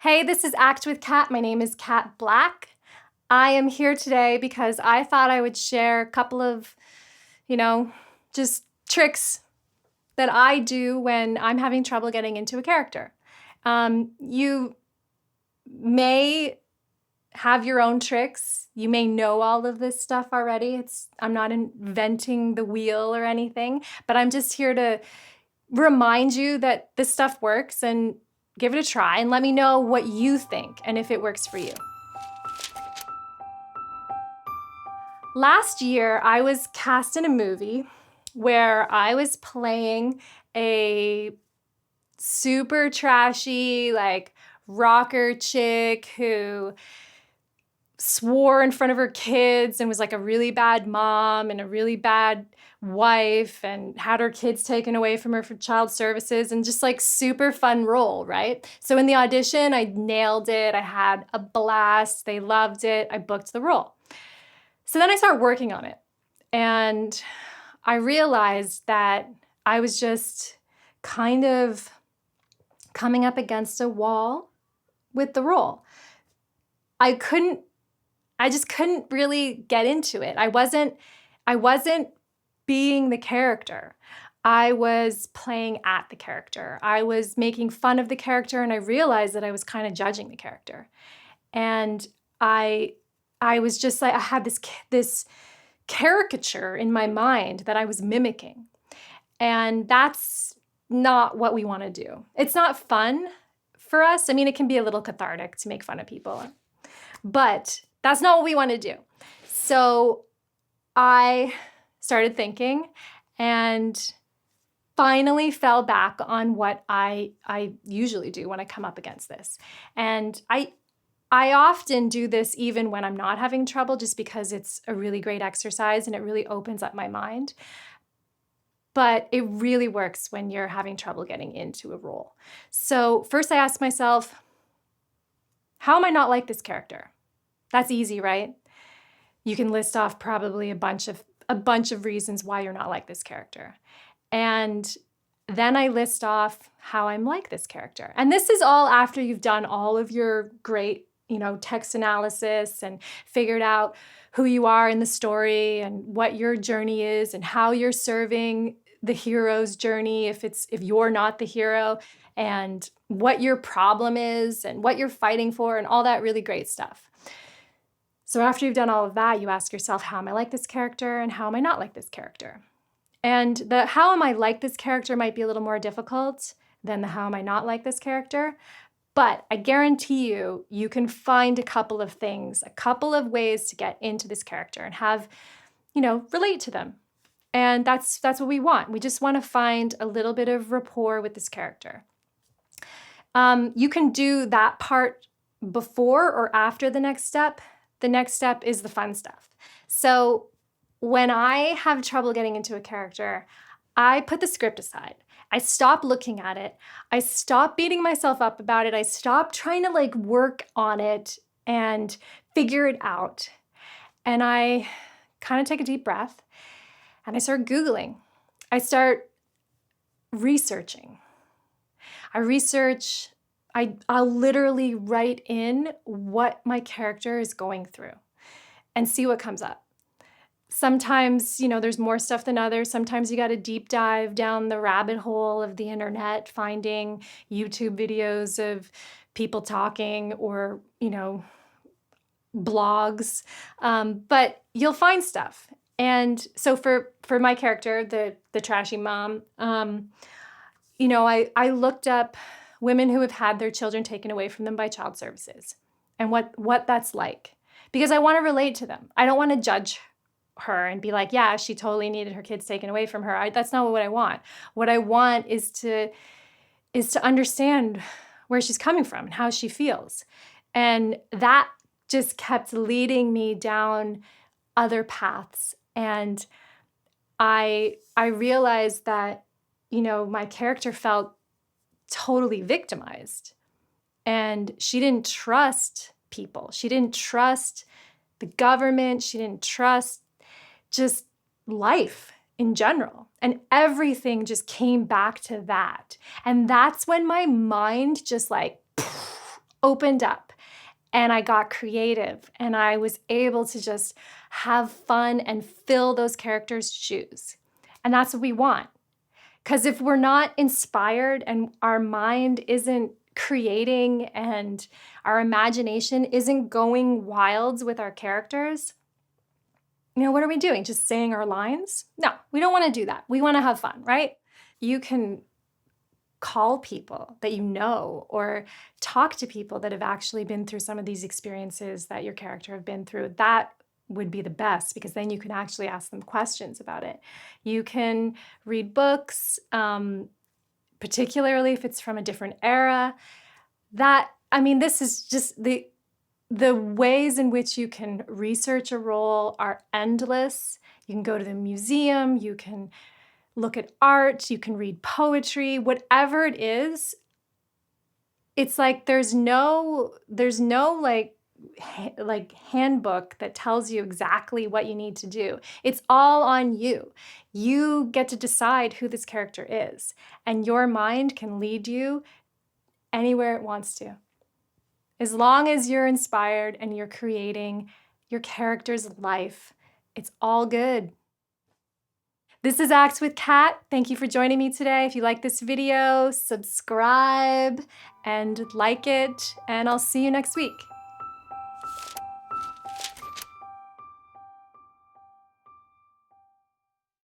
Hey, this is Act with Cat. My name is Cat Black. I am here today because I thought I would share a couple of, just tricks that I do when I'm having trouble getting into a character. You may have your own tricks. You may know all of this stuff already. I'm not inventing the wheel or anything, but I'm just here to remind you that this stuff works and give it a try and let me know what you think and if it works for you. Last year, I was cast in a movie where I was playing a super trashy, rocker chick who swore in front of her kids and was like a really bad mom and a really bad wife and had her kids taken away from her for child services, and just like super fun role, right? So in the audition, I nailed it. I had a blast. They loved it. I booked the role. So then I started working on it, and I realized that I was just kind of coming up against a wall with the role. I just couldn't really get into it. I wasn't being the character. I was playing at the character. I was making fun of the character, and I realized that I was kind of judging the character. And I was just like, I had this caricature in my mind that I was mimicking. And that's not what we want to do. It's not fun for us. I mean, it can be a little cathartic to make fun of people, but that's not what we want to do. So I started thinking and finally fell back on what I usually do when I come up against this. And I often do this even when I'm not having trouble, just because it's a really great exercise and it really opens up my mind. But it really works when you're having trouble getting into a role. So first I ask myself, how am I not like this character? That's easy, right? You can list off probably a bunch of reasons why you're not like this character. And then I list off how I'm like this character. And this is all after you've done all of your great, text analysis and figured out who you are in the story and what your journey is and how you're serving the hero's journey if you're not the hero, and what your problem is and what you're fighting for and all that really great stuff. So after you've done all of that, you ask yourself, how am I like this character and how am I not like this character? And the how am I like this character might be a little more difficult than the how am I not like this character. But I guarantee you can find a couple of things, a couple of ways to get into this character and have, relate to them. And that's what we want. We just want to find a little bit of rapport with this character. You can do that part before or after the next step. The next step is the fun stuff. So when I have trouble getting into a character, I put the script aside. I stop looking at it. I stop beating myself up about it. I stop trying to work on it and figure it out. And I kind of take a deep breath and I start Googling. I start researching. I'll literally write in what my character is going through and see what comes up. Sometimes, there's more stuff than others. Sometimes you got to deep dive down the rabbit hole of the internet, finding YouTube videos of people talking or, blogs. But you'll find stuff. And so for my character, the trashy mom, I looked up women who have had their children taken away from them by child services and what that's like, because I want to relate to them. I don't want to judge her and be like, yeah, she totally needed her kids taken away from her. That's not what I want. What I want is to understand where she's coming from and how she feels. And that just kept leading me down other paths. And I realized that, my character felt totally victimized, and she didn't trust people. She didn't trust the government. She didn't trust just life in general. And everything just came back to that. And that's when my mind just opened up and I got creative and I was able to just have fun and fill those characters' shoes. And that's what we want. Because if we're not inspired and our mind isn't creating and our imagination isn't going wild with our characters, what are we doing? Just saying our lines? No, we don't want to do that. We want to have fun, right? You can call people that you know or talk to people that have actually been through some of these experiences that your character have been through. That would be the best because then you can actually ask them questions about it. You can read books, particularly if it's from a different era. This is just the ways in which you can research a role are endless. You can go to the museum, you can look at art, you can read poetry, whatever it is. It's like there's no like handbook that tells you exactly what you need to do. It's all on you. You get to decide who this character is, and your mind can lead you anywhere it wants to. As long as you're inspired and you're creating your character's life, it's all good. This is Act with Kat. Thank you for joining me today. If you like this video, subscribe and like it, and I'll see you next week.